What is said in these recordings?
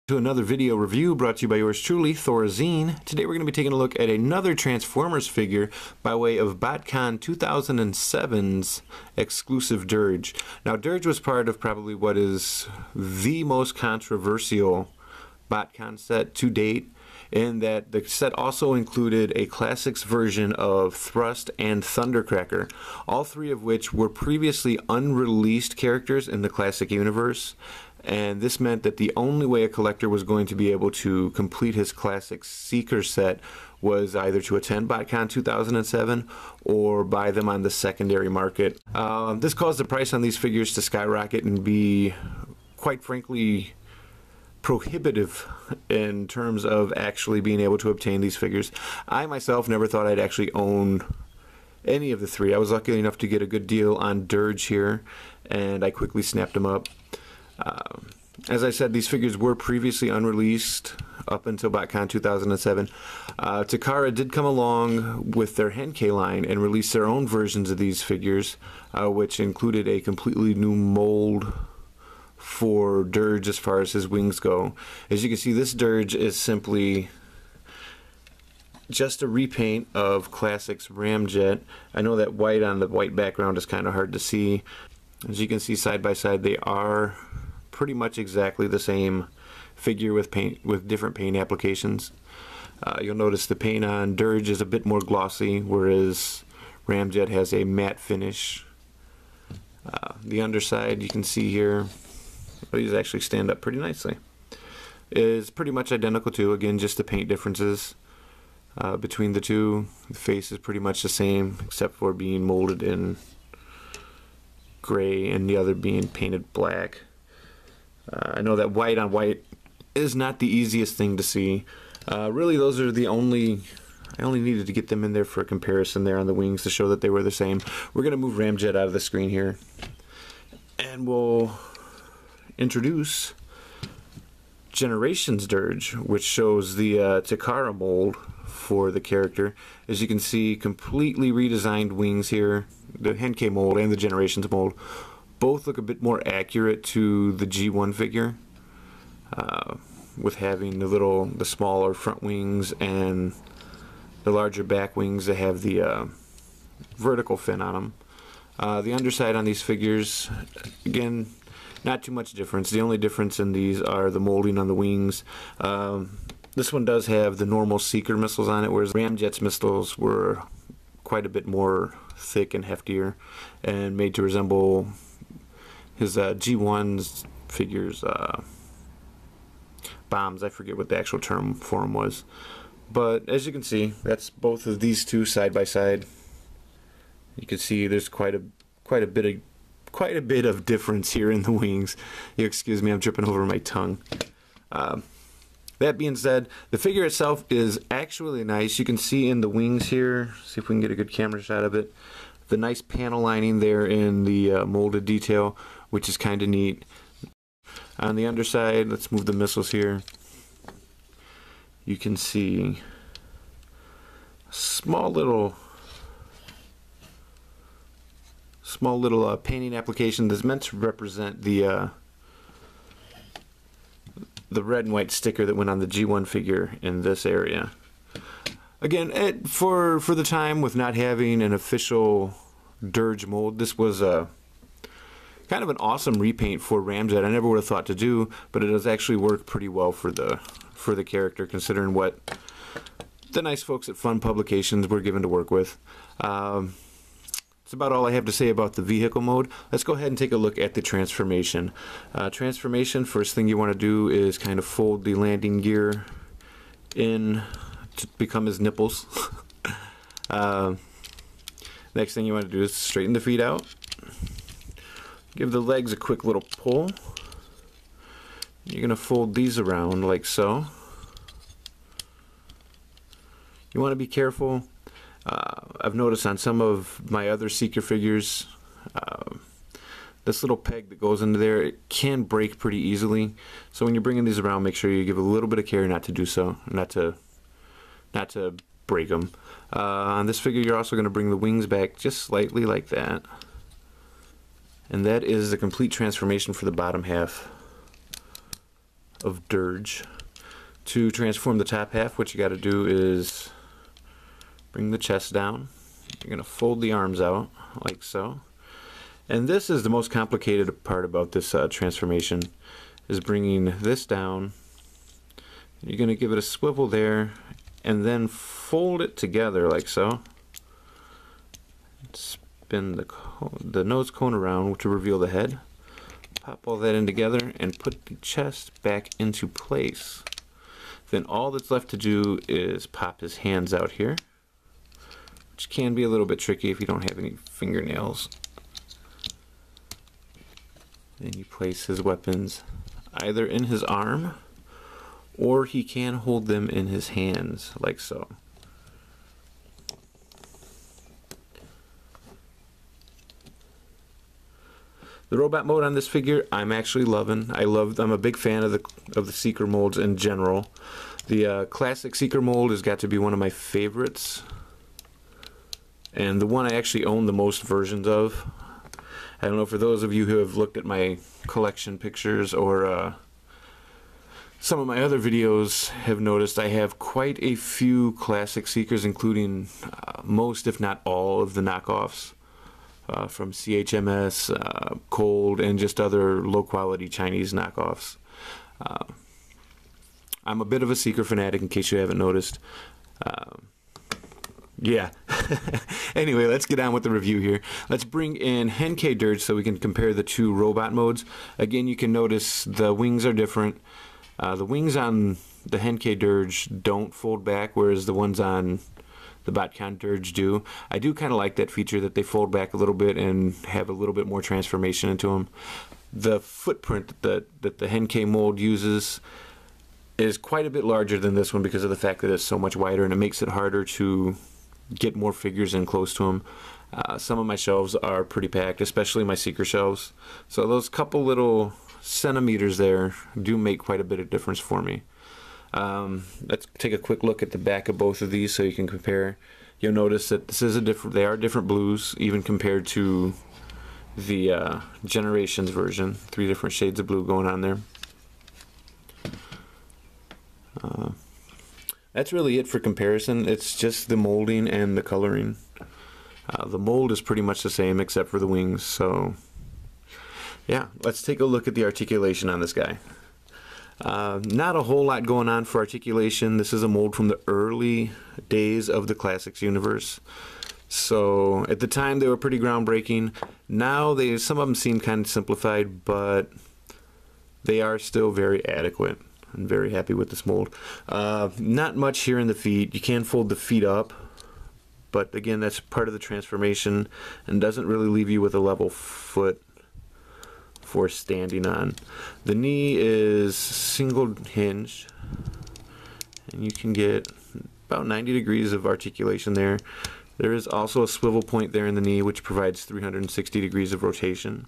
To another video review brought to you by yours truly, Thorazine. Today we're going to be taking a look at another Transformers figure by way of BotCon 2007's exclusive Dirge. Now Dirge was part of probably what is the most controversial BotCon set to date, in that the set also included a classics version of Thrust and Thundercracker, all three of which were previously unreleased characters in the classic universe. And this meant that the only way a collector was going to be able to complete his classic Seeker set was either to attend BotCon 2007 or buy them on the secondary market. This caused the price on these figures to skyrocket and be, quite frankly, prohibitive in terms of actually being able to obtain these figures. I myself never thought I'd actually own any of the three. I was lucky enough to get a good deal on Dirge here, and I quickly snapped them up. As I said, these figures were previously unreleased up until BotCon 2007. Takara did come along with their Henkei line and release their own versions of these figures, which included a completely new mold for Dirge as far as his wings go. As you can see, this Dirge is simply just a repaint of Classics Ramjet. I know that white on the white background is kind of hard to see. As you can see side by side, they are pretty much exactly the same figure with different paint applications. You'll notice the paint on Dirge is a bit more glossy, whereas Ramjet has a matte finish. The underside, you can see here, these actually stand up pretty nicely, is pretty much identical to, again, just the paint differences between the two. The face is pretty much the same except for being molded in gray and the other being painted black. I know that white on white is not the easiest thing to see. Really, those are the only... I only needed to get them in there for a comparison there on the wings to show that they were the same. We're going to move Ramjet out of the screen here, and we'll introduce Generations Dirge, which shows the Takara mold for the character. As you can see, completely redesigned wings here. The Henkei mold and the Generations mold both look a bit more accurate to the G1 figure, with having the smaller front wings and the larger back wings that have the vertical fin on them. The underside on these figures, again, not too much difference. The only difference in these are the molding on the wings. This one does have the normal Seeker missiles on it, whereas Ramjet's missiles were quite a bit more thick and heftier and made to resemble his G1's figures, bombs. I forget what the actual term for them was. But as you can see, that's both of these two side by side. You can see there's quite a bit of difference here in the wings. You excuse me, I'm tripping over my tongue. That being said, the figure itself is actually nice. You can see in the wings here, see if we can get a good camera shot of it, the nice panel lining there in the molded detail, which is kind of neat. On the underside, let's move the missiles here. You can see small little painting application that's meant to represent the red and white sticker that went on the G1 figure in this area. Again, for the time, with not having an official Dirge mold, this was a kind of an awesome repaint for Ramjet. I never would have thought to do, but it does actually work pretty well for the character, considering what the nice folks at Fun Publications were given to work with. That's about all I have to say about the vehicle mode. Let's go ahead and take a look at the transformation. Transformation, first thing you want to do is kind of fold the landing gear in to become his nipples. Next thing you want to do is straighten the feet out. Give the legs a quick little pull. You're going to fold these around like so. You want to be careful. I've noticed on some of my other Seeker figures, this little peg that goes into there, it can break pretty easily. So when you're bringing these around, make sure you give a little bit of care not to do so, not to break them. On this figure, you're also going to bring the wings back just slightly like that. And that is the complete transformation for the bottom half. of Dirge. To transform the top half, what you got to do is bring the chest down. You're going to fold the arms out like so. And this is the most complicated part about this transformation, is bringing this down. You're going to give it a swivel there and then fold it together like so. Spin the nose cone around to reveal the head. Pop all that in together and put the chest back into place. Then all that's left to do is pop his hands out here, which can be a little bit tricky if you don't have any fingernails. Then you place his weapons either in his arm, or he can hold them in his hands like so. The robot mode on this figure, I'm actually loving. I'm a big fan of the Seeker molds in general. The classic Seeker mold has got to be one of my favorites, and the one I actually own the most versions of. I don't know, for those of you who have looked at my collection pictures or some of my other videos have noticed I have quite a few classic Seekers, including most, if not all, of the knockoffs. From CHMS, Cold, and just other low-quality Chinese knockoffs. I'm a bit of a Seeker fanatic, in case you haven't noticed. Yeah. Anyway, let's get on with the review here. Let's bring in Henkei Dirge so we can compare the two robot modes. Again, you can notice the wings are different. The wings on the Henkei Dirge don't fold back, whereas the ones on the BotCon Dirge do. I do kind of like that feature that they fold back a little bit and have a little bit more transformation into them. The footprint that the Henkei mold uses is quite a bit larger than this one because of the fact that it's so much wider, and it makes it harder to get more figures in close to them. Some of my shelves are pretty packed, especially my Seeker shelves. So those couple little centimeters there do make quite a bit of difference for me. Let's take a quick look at the back of both of these so you can compare. You'll notice that this is they are different blues, even compared to the Generations version. 3 different shades of blue going on there. That's really it for comparison. It's just the molding and the coloring. The mold is pretty much the same except for the wings. So yeah, let's take a look at the articulation on this guy. Not a whole lot going on for articulation. This is a mold from the early days of the Classics universe. So at the time they were pretty groundbreaking. Now some of them seem kind of simplified, but they are still very adequate. I'm very happy with this mold. Not much here in the feet. You can fold the feet up, but again, that's part of the transformation and doesn't really leave you with a level foot for standing on. The knee is single hinged, and you can get about 90 degrees of articulation there. There is also a swivel point there in the knee, which provides 360 degrees of rotation.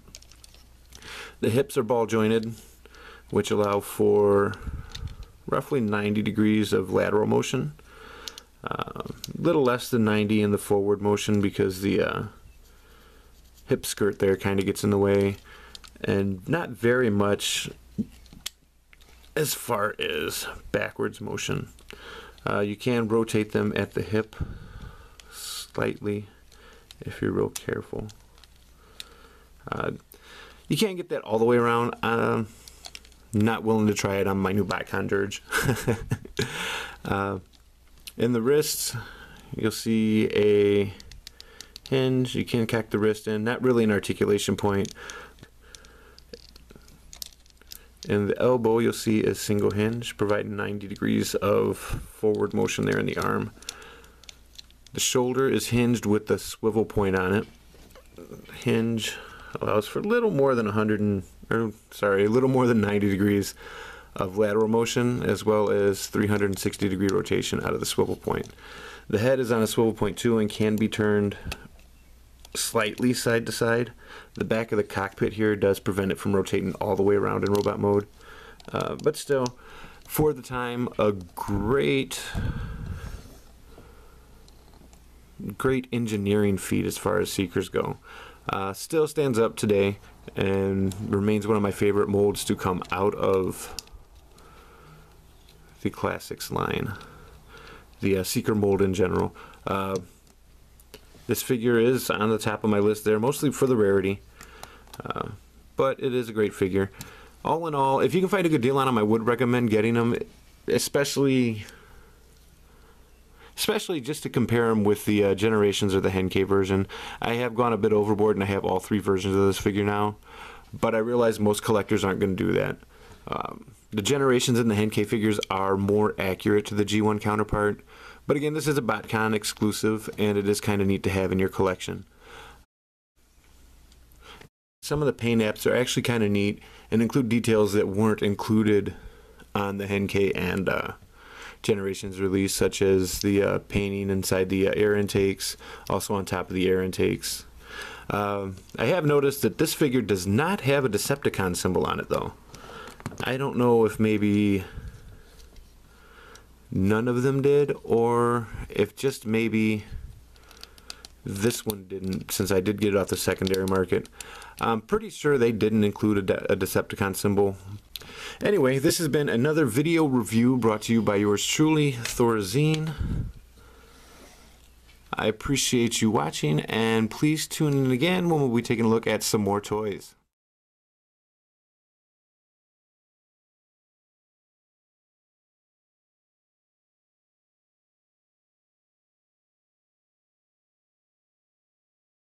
The hips are ball jointed, which allow for roughly 90 degrees of lateral motion. A little less than 90 in the forward motion because the hip skirt there kind of gets in the way, and not very much as far as backwards motion. You can rotate them at the hip slightly if you're real careful. You can't get that all the way around. I'm not willing to try it on my new BotCon Dirge. In the wrists, you'll see a hinge. You can cock the wrist in. Not really an articulation point. In the elbow, you'll see a single hinge, providing 90 degrees of forward motion there in the arm. The shoulder is hinged with the swivel point on it. Hinge allows for a little more than 90 degrees of lateral motion, as well as 360 degree rotation out of the swivel point. The head is on a swivel point too and can be turned slightly side to side. The back of the cockpit here does prevent it from rotating all the way around in robot mode, but still, for the time, a great engineering feat as far as Seekers go. Still stands up today and remains one of my favorite molds to come out of the Classics line, the Seeker mold in general. This figure is on the top of my list there, mostly for the rarity, but it is a great figure. All in all, if you can find a good deal on them, I would recommend getting them, especially just to compare them with the Generations or the Henkei version. I have gone a bit overboard and I have all 3 versions of this figure now, but I realize most collectors aren't going to do that. The Generations and the Henkei figures are more accurate to the G1 counterpart, but again, this is a BotCon exclusive and it is kind of neat to have in your collection. Some of the paint apps are actually kind of neat and include details that weren't included on the Henkei and Generations release, such as the painting inside the air intakes, also on top of the air intakes. I have noticed that this figure does not have a Decepticon symbol on it, though. I don't know if maybe none of them did, or if just maybe this one didn't, since I did get it off the secondary market. I'm pretty sure they didn't include a Decepticon symbol. Anyway, this has been another video review brought to you by yours truly, Thorazine. I appreciate you watching, and please tune in again when we'll be taking a look at some more toys.